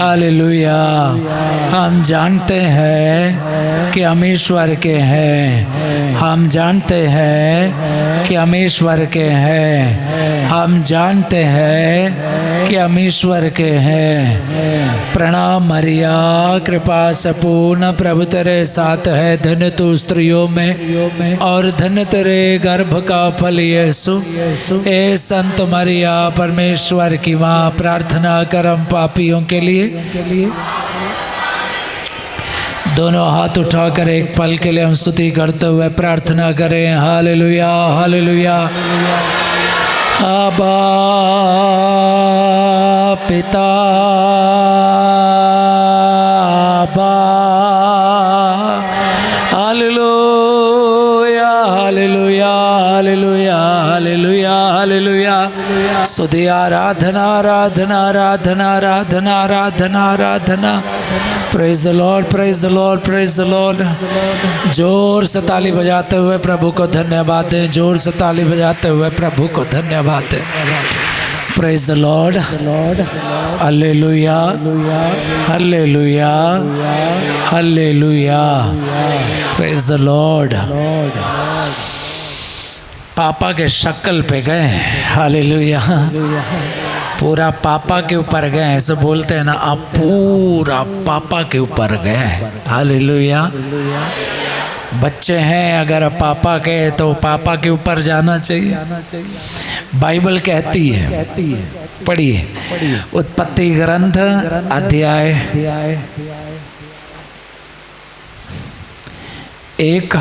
Hallelujah. हम जानते हैं कि हम ईश्वर के हैं। हम जानते हैं कि हम ईश्वर के हैं। हम जानते हैं कि हम ईश्वर के हैं। प्रणाम मरिया, कृपा संपूर्ण प्रभु तेरे साथ है। धन्य तू स्त्रियों में और धन्य तेरे गर्भ का फल यीशु। ए संत मरिया परमेश्वर की माँ, प्रार्थना कर हम पापियों के लिए। दोनों हाथ उठाकर एक पल के लिए हम स्तुति करते हुए प्रार्थना करें। Hallelujah, hallelujah. आबा पिता, आबा, hallelujah, hallelujah, hallelujah, hallelujah, hallelujah. स्तुति, आराधना, आराधना, आराधना, आराधना, आराधना, आराधना। Praise the Lord, praise the Lord, praise the Lord. जोर से ताली बजाते हुए प्रभु को धन्यवाद दें। जोर से ताली बजाते हुए प्रभु को धन्यवाद दें। Praise the Lord, hallelujah, hallelujah, hallelujah. Praise the Lord. पापा के शक्ल पे गए। हालेलुया। पूरा पापा के ऊपर गए, ऐसे बोलते हैं ना, आप पूरा पापा के ऊपर गए। हालेलुया। बच्चे हैं, अगर पापा के तो पापा के ऊपर जाना चाहिए। बाइबल कहती है, पढ़िए, उत्पत्ति ग्रंथ अध्याय 1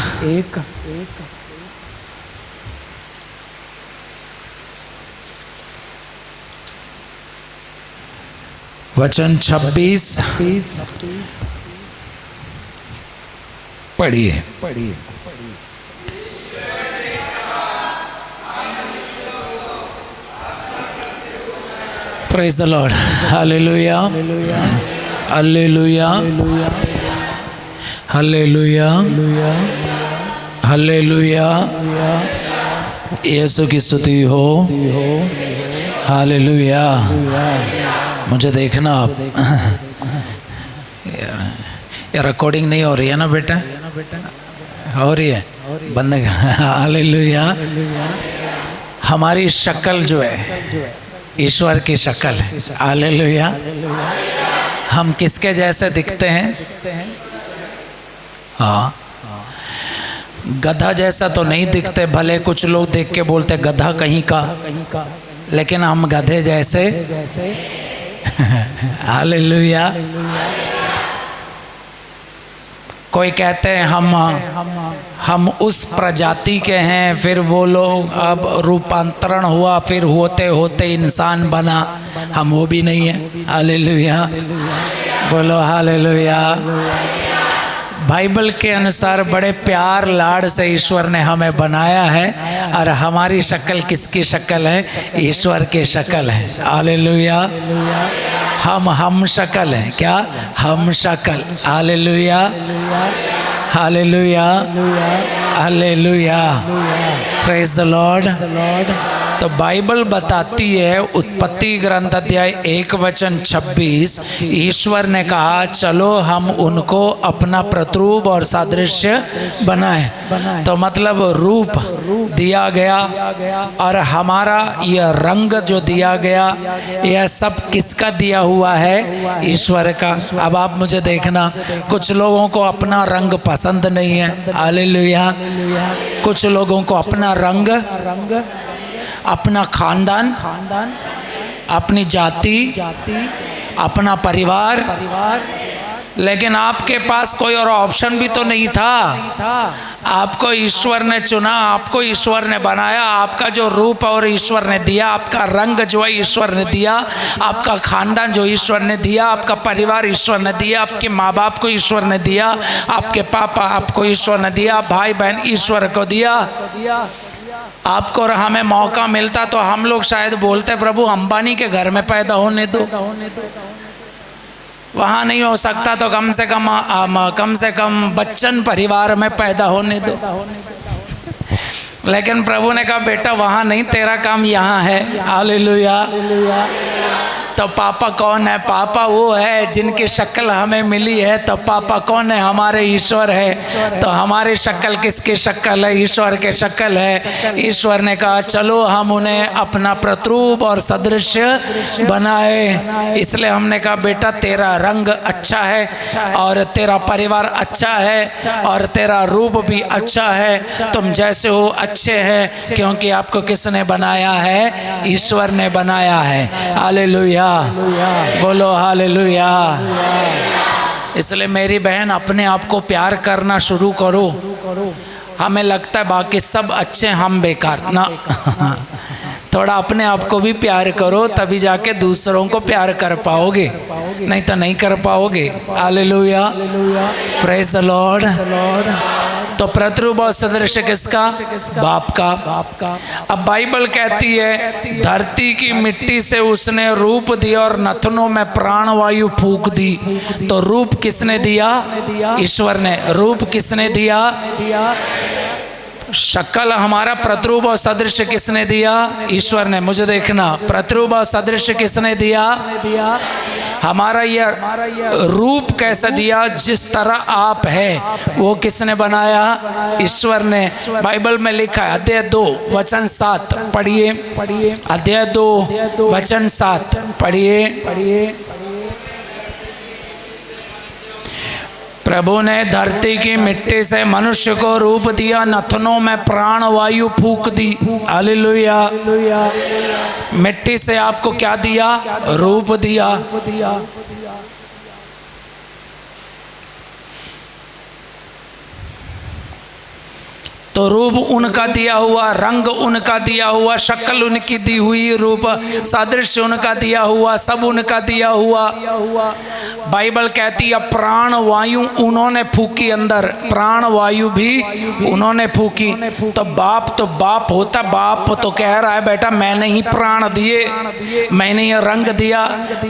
वचन 26 पढ़िए। Praise the Lord. Hallelujah, hallelujah, hallelujah, hallelujah. यीशु की स्तुति हो। हालेलुया। मुझे देखना आप, ये रिकॉर्डिंग नहीं हो रही है ना बेटा? हो रही है, बंद। हालेलुया। हमारी शक्ल जो है ईश्वर की शक्ल है। हालेलुया। हम किसके जैसे दिखते हैं? हाँ, गधा जैसा तो नहीं दिखते, भले कुछ लोग देख के बोलते गधा कहीं का, लेकिन हम गधे जैसे। हालेलुया। कोई कहते हैं हम उस प्रजाति के हैं, फिर वो लोग अब रूपांतरण हुआ, फिर होते होते इंसान बना। हम वो भी नहीं है। हालेलुया, बोलो हालेलुया। बाइबल के अनुसार बड़े प्यार लाड़ से ईश्वर ने हमें बनाया है, और हमारी शक्ल किसकी शक्ल है? ईश्वर की शक्ल है। हालेलुया। हम शक्ल हैं। क्या? हम शक्ल। Hallelujah, hallelujah, hallelujah. Praise the Lord. तो बाइबल बताती है, उत्पत्ति ग्रंथ अध्याय 1 वचन 26, ईश्वर ने कहा चलो हम उनको अपना प्रतिरूप और सादृश्य बनाए। तो मतलब रूप दिया गया, और हमारा यह रंग जो दिया गया, यह सब किसका दिया हुआ है? ईश्वर का। अब आप मुझे देखना, कुछ लोगों को अपना रंग पसंद नहीं है। हालेलुया। कुछ लोगों को अपना रंग, अपना खानदान, अपनी जाति, अपना परिवार, लेकिन आपके पास कोई और ऑप्शन भी तो नहीं था। आपको ईश्वर ने चुना, आपको ईश्वर ने बनाया, आपका जो रूप और ईश्वर ने दिया, आपका रंग जो है ईश्वर ने दिया, आपका खानदान जो ईश्वर ने दिया, आपका परिवार ईश्वर ने दिया, आपके माँ बाप को ईश्वर ने दिया, आपके पापा आपको ईश्वर ने दिया, भाई बहन ईश्वर को दिया। आपको और हमें मौका मिलता तो हम लोग शायद बोलते प्रभु अंबानी के घर में पैदा होने दो। वहाँ नहीं हो सकता तो कम से कम बच्चन परिवार में पैदा होने दो। लेकिन प्रभु ने कहा बेटा वहाँ नहीं, तेरा काम यहाँ है। हालेलुया। तो पापा कौन है? पापा वो है जिनकी शक्ल हमें मिली है। तो पापा कौन है? हमारे ईश्वर है। तो हमारी शक्ल किसकी शक्ल है? ईश्वर के शक्ल है। ईश्वर ने कहा चलो हम उन्हें अपना प्रतिरूप और सदृश बनाए। इसलिए हमने कहा बेटा तेरा रंग अच्छा है और तेरा परिवार अच्छा है और तेरा रूप भी अच्छा है, तुम जैसे हो अच्छे हैं, क्योंकि आपको किसने बनाया है? ईश्वर ने बनाया है। हालेलुया, बोलो हालेलुया। इसलिए मेरी बहन अपने आप को प्यार करना शुरू करो। हमें लगता है बाकी सब अच्छे हम बेकार ना। थोड़ा अपने आप को भी प्यार करो, तभी जाके दूसरों को प्यार कर पाओगे, नहीं तो नहीं कर पाओगे। Hallelujah, praise the Lord. तो प्रतिरूप और सदृश किसका? बाप का। अब बाइबल कहती है धरती की मिट्टी से उसने रूप दिया और नथनों में प्राणवायु फूंक दी। तो रूप किसने दिया? ईश्वर ने। रूप किसने दिया? शक्ल हमारा प्रतिरूप और सदृश किसने दिया? ईश्वर ने। मुझे देखना, प्रतिरूप और सदृश किसने दिया? हमारा यह रूप कैसे दिया? जिस तरह आप है वो किसने बनाया? ईश्वर ने। बाइबल में लिखा है अध्याय 2 वचन 7 पढ़िए। अध्याय 2 वचन 7 पढ़िए। प्रभु ने धरती की मिट्टी से मनुष्य को रूप दिया, नथनों में प्राण वायु फूंक दी। हालेलुया। मिट्टी से आपको क्या दिया? रूप दिया। तो रूप उनका दिया हुआ, रंग उनका दिया हुआ, शक्ल उनकी दी हुई, रूप सादृश्य उनका दिया हुआ, सब उनका दिया हुआ। बाइबल कहती है प्राण वायु उन्होंने फूकी अंदर, प्राण वायु भी उन्होंने फूकी। तो बाप होता, बाप तो कह रहा है बेटा मैंने ही प्राण दिए, मैंने ये रंग दिया,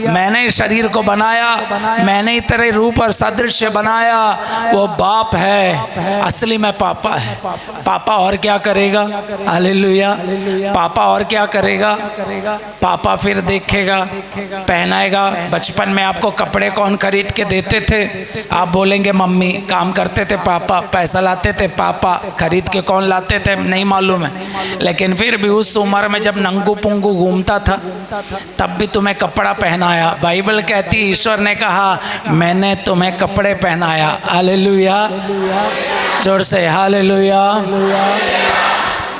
मैंने शरीर को बनाया, मैंने ही तेरे रूप और सादृश्य बनाया। वो बाप है, असली में पापा है। पापा और क्या करेगा? हालेलुया। पापा और क्या करेगा? पापा फिर देखेगा, पहनाएगा। बचपन में आपको कपड़े कौन खरीद के देते थे? आप बोलेंगे मम्मी। काम करते थे पापा, पैसा लाते थे पापा, खरीद के कौन लाते थे नहीं मालूम है, लेकिन फिर भी उस उम्र में जब नंगू पुंगू घूमता था तब भी तुम्हें कपड़ा पहनाया। बाइबल कहती ईश्वर ने कहा मैंने तुम्हें कपड़े पहनाया। हालेलुया, जोर से हालेलुया।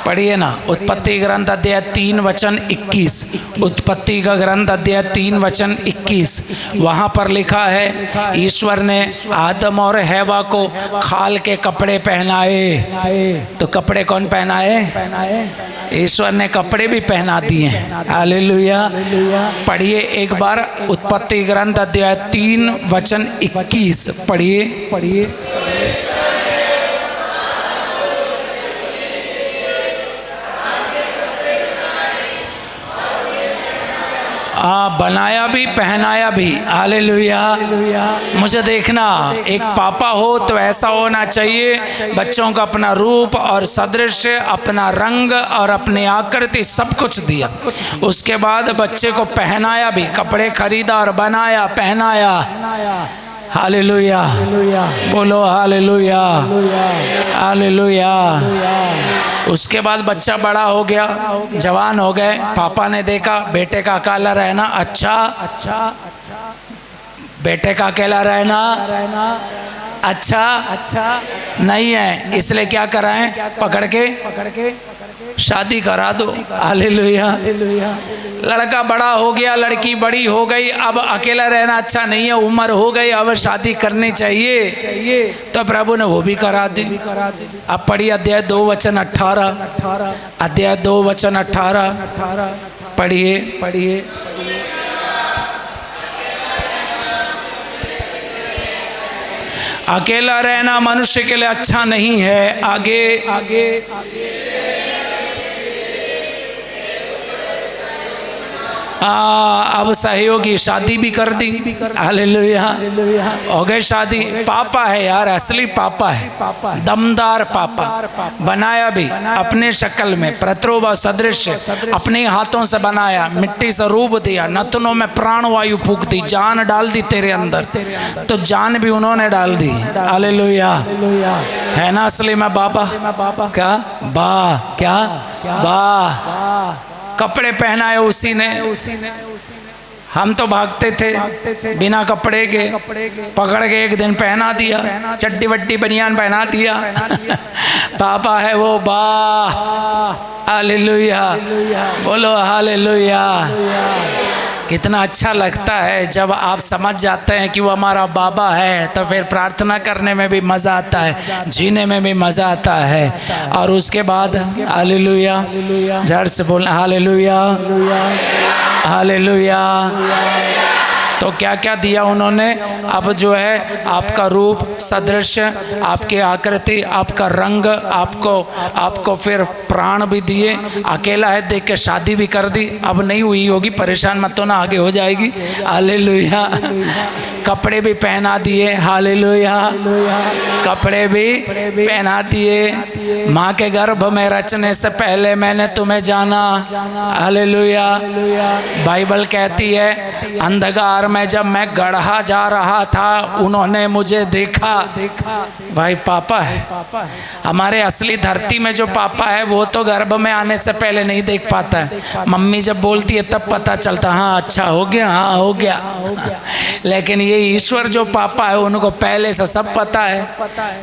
पढ़िए ना, उत्पत्ति ग्रंथ अध्याय 3 वचन 21। उत्पत्ति का ग्रंथ अध्याय 3 वचन 21। वहाँ पर लिखा है ईश्वर ने आदम और हैवा को खाल के कपड़े पहनाए। तो कपड़े कौन पहनाए? ईश्वर ने कपड़े भी पहना दिए। हालेलुया। पढ़िए एक बार उत्पत्ति ग्रंथ अध्याय 3 वचन 21 पढ़िए। बनाया भी पहनाया भी। हालेलुया। मुझे देखना, एक पापा हो तो ऐसा होना चाहिए, बच्चों को अपना रूप और सदृश्य, अपना रंग और अपनी आकृति सब कुछ दिया, उसके बाद बच्चे को पहनाया भी, कपड़े खरीदा और बनाया, पहनाया। हालेलुया, बोलो हालेलुया, हालेलुया। उसके बाद बच्चा बड़ा हो गया, जवान हो गए, पापा ने देखा बेटे का अकेला रहना अच्छा, बेटे का अकेला रहना अच्छा नहीं है, इसलिए क्या कराएं? पकड़ के शादी करा दो। हालेलुया। लड़का बड़ा हो गया, लड़की बड़ी हो गई, अब अकेला रहना अच्छा नहीं है, उम्र हो गई, अब शादी करनी चाहिए, तो प्रभु ने वो भी करा दी। अब पढ़िए अध्याय 2 वचन 18। अध्याय 2 वचन 18 पढ़िए। अकेला रहना मनुष्य के लिए अच्छा नहीं है। आगे अब सहयोगी शादी भी कर दी, हालेलुया, हो गए शादी। पापा है यार, असली पापा है, दमदार पापा, बनाया भी अपने शक्ल में, प्रतिरूप सदृश, अपने हाथों से बनाया, मिट्टी से रूप दिया, नथनों में प्राण वायु फूंक दी, जान डाल दी तेरे अंदर, तो जान भी उन्होंने डाल दी, हालेलुया। है ना असली में बाबा? क्या बा, क्या बा, कपड़े पहनाए उसी ने। हम तो भागते थे बिना कपड़े के, पकड़ के एक दिन पहना दिया, चड्डी वड्डी बनियान पहना दिया। पापा है वो, बा, हालेलुया, बोलो हालेलुया। कितना अच्छा लगता है जब आप समझ जाते हैं कि वो हमारा बाबा है, तो फिर प्रार्थना करने में भी मज़ा आता है, जीने में भी मज़ा आता है। और उसके बाद हालेलुया, जड़ से बोलना हालेलुया, हालेलुया। तो क्या क्या दिया उन्होंने? अब जो है आपका रूप सदृश, आपकी आकृति, आपका रंग, आपको फिर प्राण भी दिए। अकेला है देख के शादी भी कर दी। अब नहीं हुई होगी, परेशान मत होना, आगे हो जाएगी, हालेलुया। कपड़े भी पहना दिए, हालेलुया, कपड़े भी पहना दिए। माँ के गर्भ में रचने से पहले मैंने तुम्हें जाना, हालेलुया। बाइबल कहती है अंधकार में जब मैं गढ़ा जा रहा था उन्होंने मुझे देखा। भाई पापा है हमारे। असली धरती में जो पापा है वो तो गर्भ में आने से पहले नहीं देख पाता है, मम्मी जब बोलती है तब पता चलता, हाँ अच्छा हो गया, हाँ हो गया। लेकिन ये ईश्वर जो पापा है उनको पहले से सब पता है।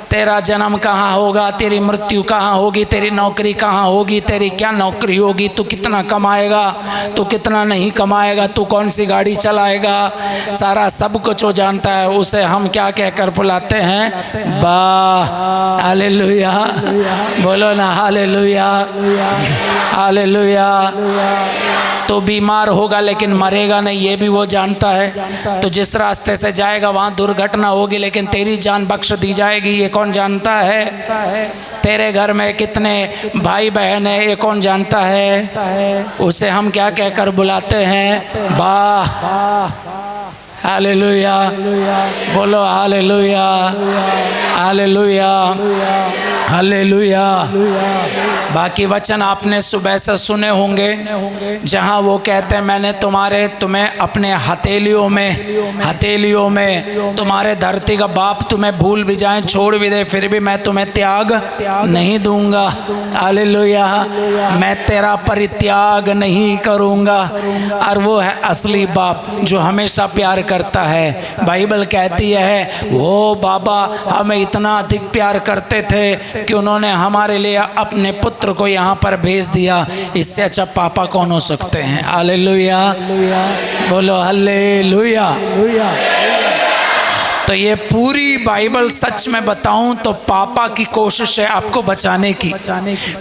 तेरा जन्म कहाँ होगा, तेरी मृत्यु कहाँ होगी, तेरी नौकरी कहाँ होगी, तेरी क्या नौकरी होगी, तू कितना कमाएगा, तू कितना नहीं कमाएगा, तू कौन सी गाड़ी चलाएगा, सारा सब कुछ वो जानता है। उसे हम क्या कहकर बुलाते हैं? बा, हालेलुया, बोलो ना हालेलुया, हालेलुया। तो बीमार होगा लेकिन मरेगा नहीं, ये भी वो जानता है। तो जिस रास्ते से जाएगा वहाँ दुर्घटना होगी लेकिन तेरी जान बख्श दी जाएगी, ये कौन जानता है? तेरे घर में कितने भाई बहन है, ये कौन जानता है? उसे हम क्या कहकर बुलाते हैं? बा, हालेलुया, बोलो हालेलुया, हालेलुया, हालेलुया। बाकी वचन आपने सुबह से सुने होंगे जहाँ वो कहते हैं मैंने तुम्हें अपने हथेलियों में तुम्हारे धरती का बाप तुम्हें भूल भी जाए, छोड़ भी दे, फिर भी मैं तुम्हें त्याग नहीं दूंगा, हालेलुया। मैं तेरा परित्याग नहीं करूँगा। और वो है असली बाप जो हमेशा प्यार करता है। बाइबल कहती है वो बाबा हमें इतना अधिक प्यार करते थे कि उन्होंने हमारे लिए अपने पुत्र को यहाँ पर भेज दिया। इससे अच्छा पापा कौन हो सकते हैं? हालेलुया, बोलो हालेलुया। तो ये पूरी बाइबल सच में बताऊं तो पापा की कोशिश है आपको बचाने की।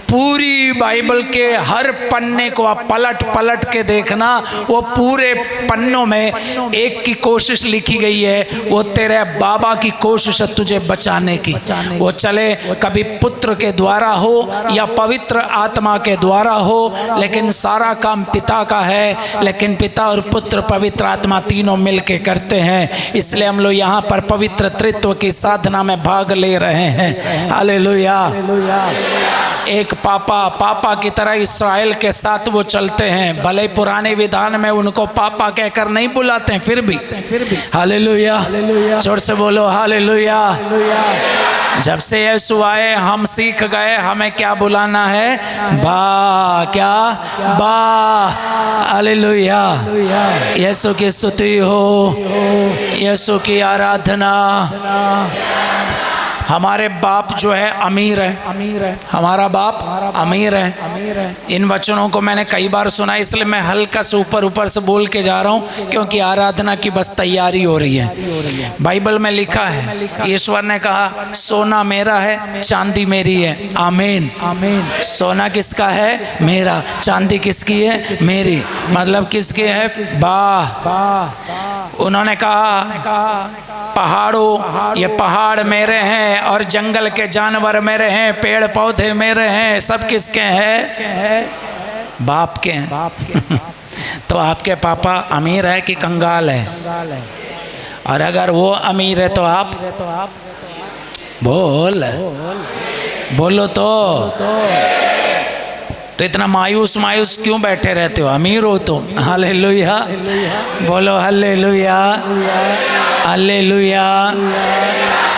पूरी बाइबल के हर पन्ने को आप पलट पलट के देखना, वो पूरे पन्नों में एक की कोशिश लिखी गई है, वो तेरे बाबा की कोशिश है तुझे बचाने की। वो चले कभी पुत्र के द्वारा हो या पवित्र आत्मा के द्वारा हो, लेकिन सारा काम पिता का है। लेकिन पिता और पुत्र पवित्र आत्मा तीनों मिलके करते हैं। इसलिए हम लोग यहाँ पर पवित्र त्रित्व की साधना में भाग ले रहे हैं, हालेलुया। एक पापा की तरह इस्राएल के साथ वो चलते हैं। भले पुराने विधान में उनको पापा कहकर नहीं बुलाते हैं, फिर भी हालेलुया, जोर से बोलो हालेलुया। जब से यीशु आए हम सीख गए हमें क्या बुलाना है? बा, क्या बा, हालेलुया। यीशु की स्तुति हो, यीशु की आराधना। हमारे बाप जो है अमीर है, हमारा बाप अमीर है। इन वचनों को मैंने कई बार सुना, इसलिए मैं हल्का से ऊपर से बोल के जा रहा हूँ, क्योंकि आराधना की बस तैयारी हो रही है। बाइबल में लिखा है, ईश्वर ने कहा सोना मेरा है, चांदी मेरी है। आमीन, सोना किसका है? मेरा। चांदी किसकी है? मेरी। मतलब किसकी है? बा। उन्होंने कहा पहाड़ों, ये पहाड़ मेरे हैं और जंगल के जानवर मेरे हैं, पेड़ पौधे मेरे हैं, सब किसके हैं? बाप के हैं। तो आपके पापा अमीर है कि कंगाल है? और अगर वो अमीर है तो आप बोलो तो इतना मायूस क्यों बैठे रहते हो? अमीर हो तुम। हालेलुया, बोलो हालेलुया, हालेलुया।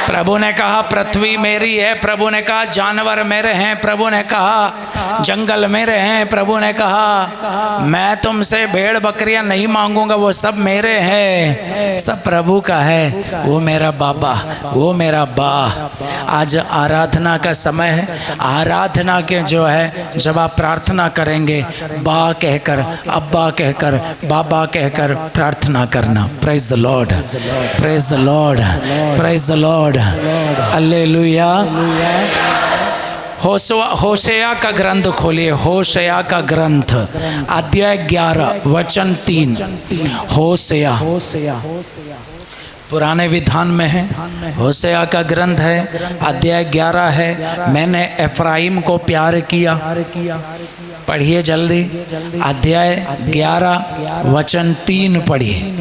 प्रभु ने कहा पृथ्वी मेरी है, प्रभु ने कहा जानवर मेरे हैं, प्रभु ने कहा जंगल मेरे हैं, प्रभु ने कहा मैं तुमसे भेड़ बकरियां नहीं मांगूंगा, वो सब मेरे हैं, सब प्रभु का है। वो मेरा बाबा, वो मेरा बा। आज आराधना का समय है। आराधना के जो है जब आप प्रार्थना करेंगे, बा कहकर, अब्बा कहकर, बाबा कहकर प्रार्थना करना। Praise the Lord, praise the Lord, praise the Lord, hallelujah. होशेया का ग्रंथ खोलिए, होशेया का ग्रंथ अध्याय 11 वचन 3। होशेया पुराने विधान में है, होशेया का ग्रंथ है, अध्याय 11 है। मैंने एफ्राइम को प्यार किया। पढ़िए जल्दी, अध्याय 11 वचन 3 पढ़िए।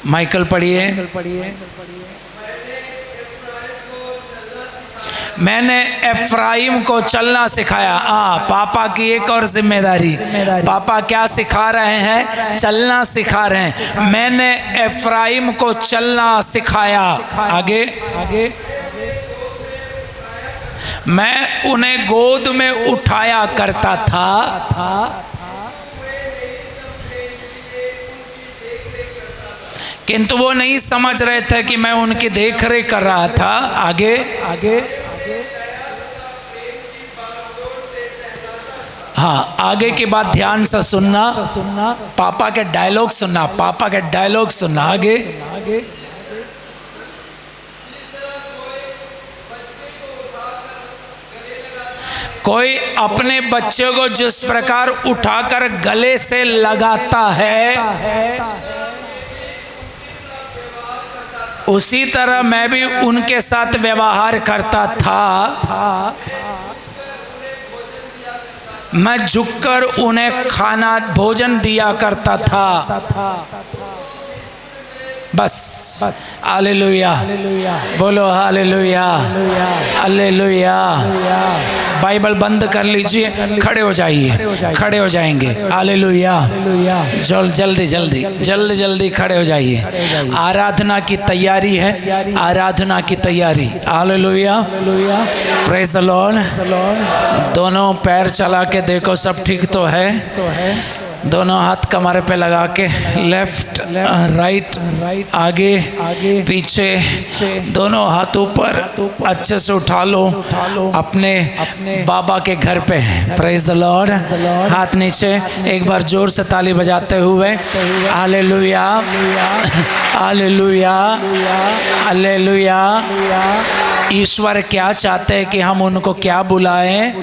माइकल पढ़िए। मैंने एफ्राइम को चलना सिखाया। पापा की एक और जिम्मेदारी। पापा क्या सिखा रहे हैं? चलना सिखा रहे हैं। मैंने एफ्राइम को चलना सिखाया। आगे, मैं उन्हें गोद में उठाया करता था, किंतु वो नहीं समझ रहे थे कि मैं उनकी देखरेख कर रहा था। आगे, हाँ, आगे की बात ध्यान से सुनना। पापा के डायलॉग सुनना, पापा के डायलॉग सुनना। आगे, कोई अपने बच्चे को जिस प्रकार उठाकर गले से लगाता है, उसी तरह मैं भी उनके साथ व्यवहार करता था। मैं झुककर उन्हें खाना भोजन दिया करता था। बस, हालेलुया, बोलो हालेलुया, हालेलुया। बाइबल बंद कर लीजिए, खड़े हो जाइए, खड़े हो जाएंगे। हालेलुया, जल्दी खड़े हो जाइए। आराधना की तैयारी है, आराधना की तैयारी। Hallelujah, praise the Lord. दोनों पैर चला के देखो सब ठीक तो है। दोनों हाथ कमर पे लगा के, लेफ्ट राइट, आगे पीछे, दोनों हाथ ऊपर, अच्छे से उठा लो। अपने बाबा के घर पे हैं। Praise the Lord. हाथ नीचे, एक बार जोर से ताली बजाते हुए हालेलुया, हालेलुया, हालेलुया। ईश्वर क्या चाहते हैं कि हम उनको क्या बुलाएं?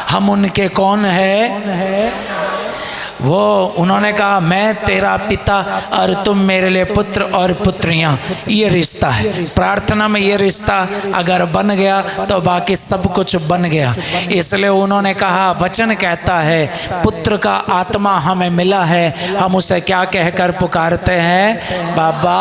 हम उनके कौन है? वो उन्होंने कहा मैं तेरा पिता और तुम मेरे लिए पुत्र और पुत्रियां। ये रिश्ता है। प्रार्थना में ये रिश्ता अगर बन गया तो बाकी सब कुछ बन गया। इसलिए उन्होंने कहा, वचन कहता है पुत्र का आत्मा हमें मिला है, हम उसे क्या कहकर पुकारते हैं? बाबा।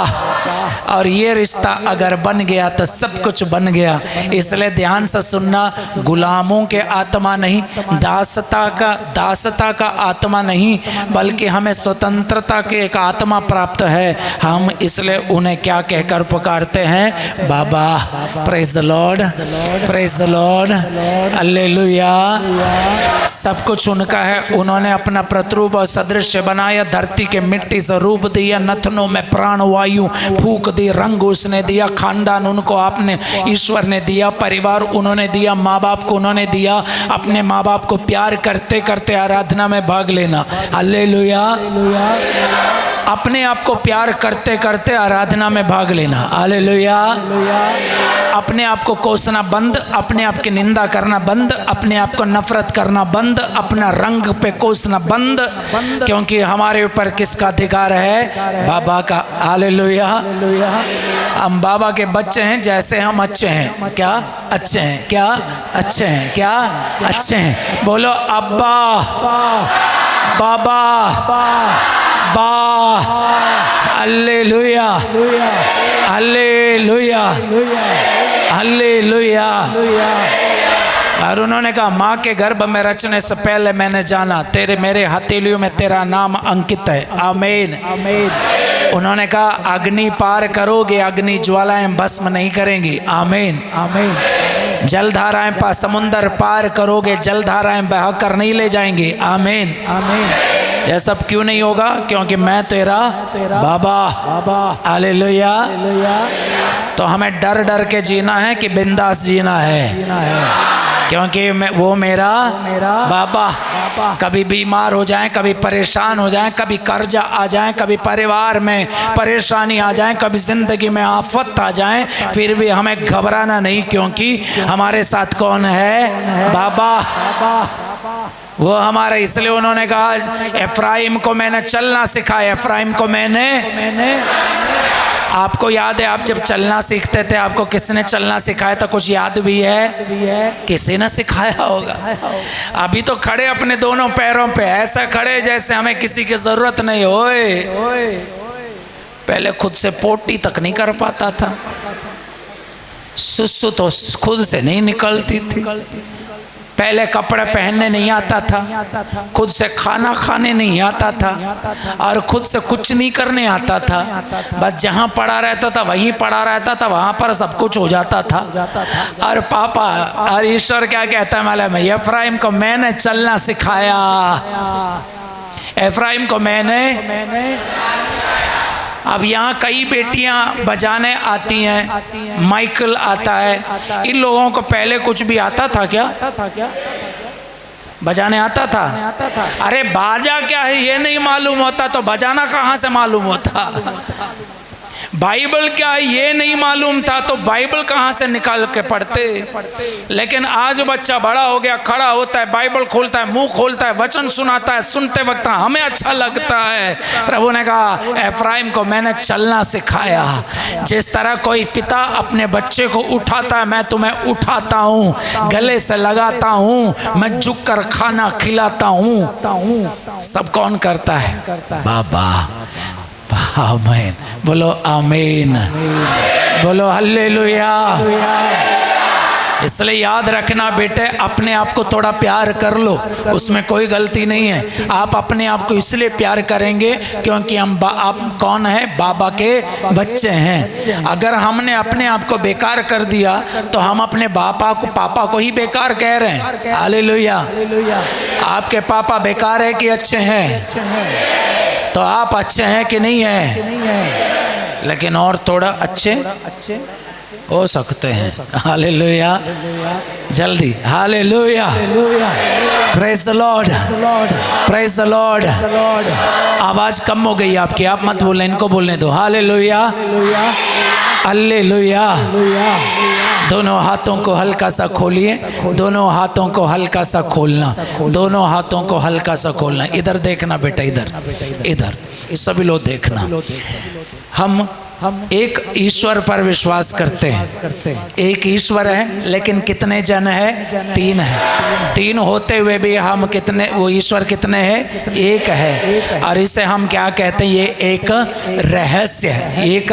और ये रिश्ता अगर बन गया तो सब कुछ बन गया। इसलिए ध्यान से सुनना, गुलामों के आत्मा नहीं, दासता का आत्मा नहीं, बल्कि हमें स्वतंत्रता की एक आत्मा प्राप्त है। हम इसलिए उन्हें क्या कहकर पुकारते हैं? बाबा। Praise the Lord, praise the Lord, hallelujah. सब कुछ उनका है। उन्होंने अपना प्रतिरूप और सदृश्य बनाया, धरती के मिट्टी से रूप दिया, नथनों में प्राण वायु फूक दी, रंग उसने दिया, खानदान उनको आपने ईश्वर ने दिया, परिवार उन्होंने दिया, माँ बाप को उन्होंने दिया। अपने माँ बाप को प्यार करते करते आराधना में भाग लेना। हालेलुया, अपने आप को प्यार करते करते आराधना में भाग लेना। हालेलुया। अपने आप को कोसना बंद, अपने आप की निंदा करना बंद, अपने आप को नफरत करना बंद, अपना रंग पे कोसना बंद, क्योंकि हमारे ऊपर किसका अधिकार है? बाबा का। हालेलुया। हम बाबा के बच्चे हैं, जैसे हम अच्छे हैं। क्या अच्छे हैं? क्या अच्छे हैं? क्या अच्छे हैं? बोलो अब्बा, बाबा, बा। Hallelujah, hallelujah, hallelujah. और उन्होंने कहा, माँ के गर्भ में रचने से पहले मैंने जाना, तेरे मेरे हथेलियों में तेरा नाम अंकित है। आमीन। उन्होंने कहा, अग्नि पार करोगे, अग्नि ज्वालाएं भस्म नहीं करेंगी। आमीन, आमीन। जलधाराएं समुंदर पार करोगे, जलधाराएं बहाकर नहीं ले जाएंगी। आमीन, आमीन। यह सब क्यों नहीं होगा? क्योंकि मैं तेरा बाबा। हालेलुया। तो हमें डर डर के जीना है कि बिंदास जीना है? क्योंकि वो मेरा बाबा। कभी बीमार हो जाएं, कभी परेशान हो जाएं, कभी कर्जा आ जाएं, कभी परिवार में परेशानी आ जाएं, कभी जिंदगी में आफत आ जाएं, फिर भी हमें घबराना नहीं, क्योंकि हमारे साथ कौन है? बाबा। वो हमारे, इसलिए उन्होंने कहा, एफ्राइम को मैंने चलना सिखाया। एफ्राइम को मैंने आपको याद है, आप जब चलना सीखते थे, आपको किसने चलना सिखाया था? कुछ याद भी है? किसी ने सिखाया होगा। अभी तो खड़े अपने दोनों पैरों पे, ऐसा खड़े जैसे हमें किसी की जरूरत नहीं होए। पहले खुद से पोटी तक नहीं कर पाता था, सुसु तो खुद से नहीं निकलती थी, पहले कपड़े पहनने नहीं आता था, खुद से खाना खाने नहीं आता था, और खुद से कुछ नहीं करने आता था। बस जहाँ पड़ा रहता था वहीं पड़ा रहता था, वहाँ पर सब कुछ हो जाता था। और पापा और ईश्वर क्या कहता है मालूम है? एफ्राइम को मैंने चलना सिखाया। एफ्राइम को मैंने। अब यहाँ कई बेटियां बजाने आती हैं, माइकल आता है। इन लोगों को पहले कुछ भी आता था क्या? बजाने आता था? अरे बाजा क्या है ये नहीं मालूम होता तो बजाना कहाँ से मालूम होता? बाइबल क्या है ये नहीं मालूम था तो बाइबल कहाँ से निकाल के पढ़ते? लेकिन आज बच्चा बड़ा हो गया, खड़ा होता है, बाइबल खोलता है, मुंह खोलता है, वचन सुनाता है, सुनते वक्त हमें अच्छा लगता है। प्रभु ने कहा, एफ्राइम को मैंने चलना सिखाया। जिस तरह कोई पिता अपने बच्चे को उठाता है, मैं तुम्हें उठाता हूँ, गले से लगाता हूँ, मैं झुक कर खाना खिलाता हूँ। सब कौन करता है? बाबा। आमीन। बोलो आमीन, बोलो हल्लेलुया। इसलिए याद रखना बेटे, अपने आप को थोड़ा प्यार कर लो, उसमें कोई गलती नहीं है। आप अपने आप को इसलिए प्यार करेंगे क्योंकि आप कौन है? बाबा के बच्चे हैं। अगर हमने अपने आप को बेकार कर दिया तो हम अपने पापा को ही बेकार कह रहे हैं। हालेलुया। आपके पापा बेकार है कि अच्छे हैं? तो आप अच्छे हैं कि नहीं हैं? लेकिन और थोड़ा अच्छे हो सकते हैं। हालेलुया। जल्दी hallelujah. Praise the Lord, praise the Lord. आवाज कम हो गई आपकी, आप मत बोलें, इनको बोलने दो। Hallelujah, hallelujah. दोनों हाथों को हल्का सा खोलिए, दोनों हाथों को हल्का सा खोलना, दोनों हाथों को हल्का सा खोलना। इधर देखना बेटा, इधर इधर सभी लोग देखना। हम एक ईश्वर पर विश्वास करते हैं। एक ईश्वर है, लेकिन कितने जन है? तीन है। तीन होते हुए भी हम कितने, वो ईश्वर कितने हैं? एक है। और इसे हम क्या कहते हैं? ये एक रहस्य है। एक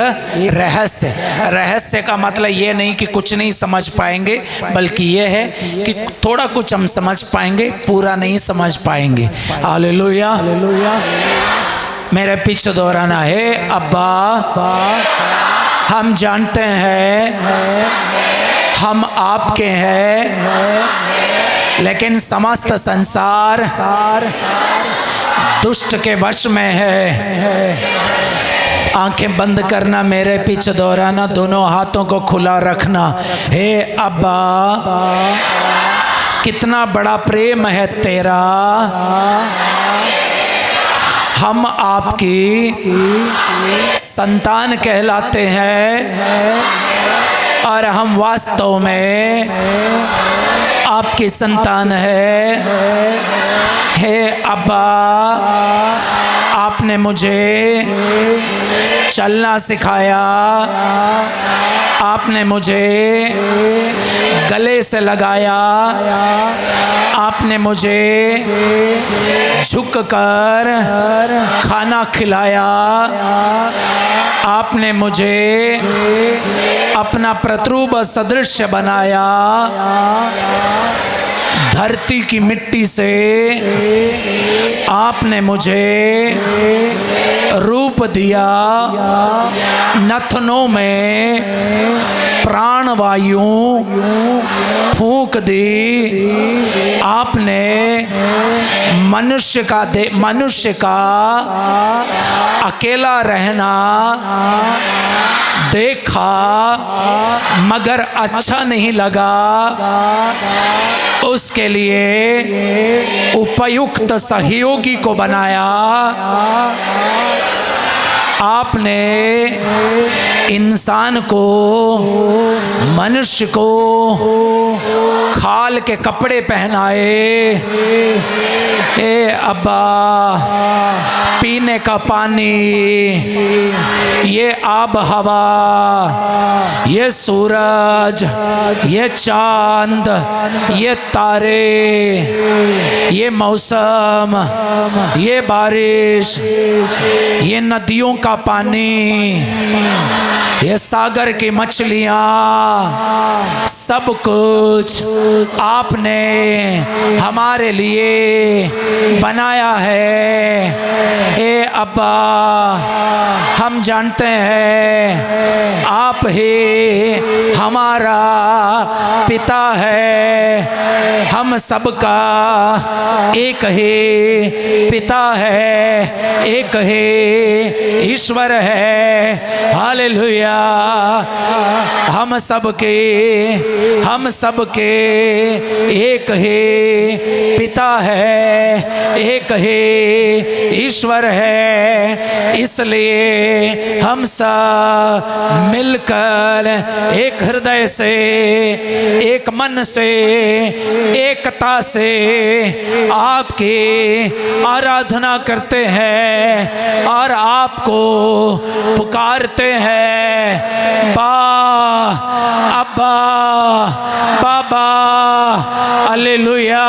रहस्य। रहस्य का मतलब ये नहीं कि कुछ नहीं समझ पाएंगे, बल्कि ये है कि थोड़ा कुछ हम समझ पाएंगे, पूरा नहीं समझ पाएंगे। हालेलुया। मेरे पीछे दोहराना है, अब्बा हम जानते हैं हम आपके हैं, लेकिन समस्त संसार दुष्ट के वश में है। आंखें बंद करना, मेरे पीछे दोहराना, दोनों हाथों को खुला रखना। हे अब्बा, कितना बड़ा प्रेम है तेरा हम आपकी संतान कहलाते हैं और हम वास्तव में आपकी संतान है। हे अब्बा, आपने मुझे चलना सिखाया, आपने मुझे गले से लगाया, आपने मुझे झुककर खाना खिलाया, आपने मुझे अपना प्रतिरूप सदृश बनाया। धरती की मिट्टी से आपने मुझे रूप दिया, नथनों में प्राणवायु फूंक दी, आपने मनुष्य का अकेला रहना देखा मगर अच्छा नहीं लगा, उसके लिए उपयुक्त सहयोगी को बनाया। आपने इंसान को, मनुष्य को खाल के कपड़े पहनाए। ए अब्बा, पीने का पानी, ये आब हवा, ये सूरज, ये चांद, ये तारे, ये मौसम, ये बारिश, ये नदियों का पानी, ये सागर की मछलियाँ, सब कुछ आपने हमारे लिए बनाया है। ए अब्बा, हम जानते हैं आप ही हमारा पिता है, हम सबका एक ही पिता है, एक ही ईश्वर है। हालेलुया। हम सबके एक ही पिता है, एक ही ईश्वर है। इसलिए हम सब मिलकर एक हृदय से, एक मन से, एकता से आपकी आराधना करते हैं और आपको पुकारते हैं। अब्बा, बाबा, हालेलुया।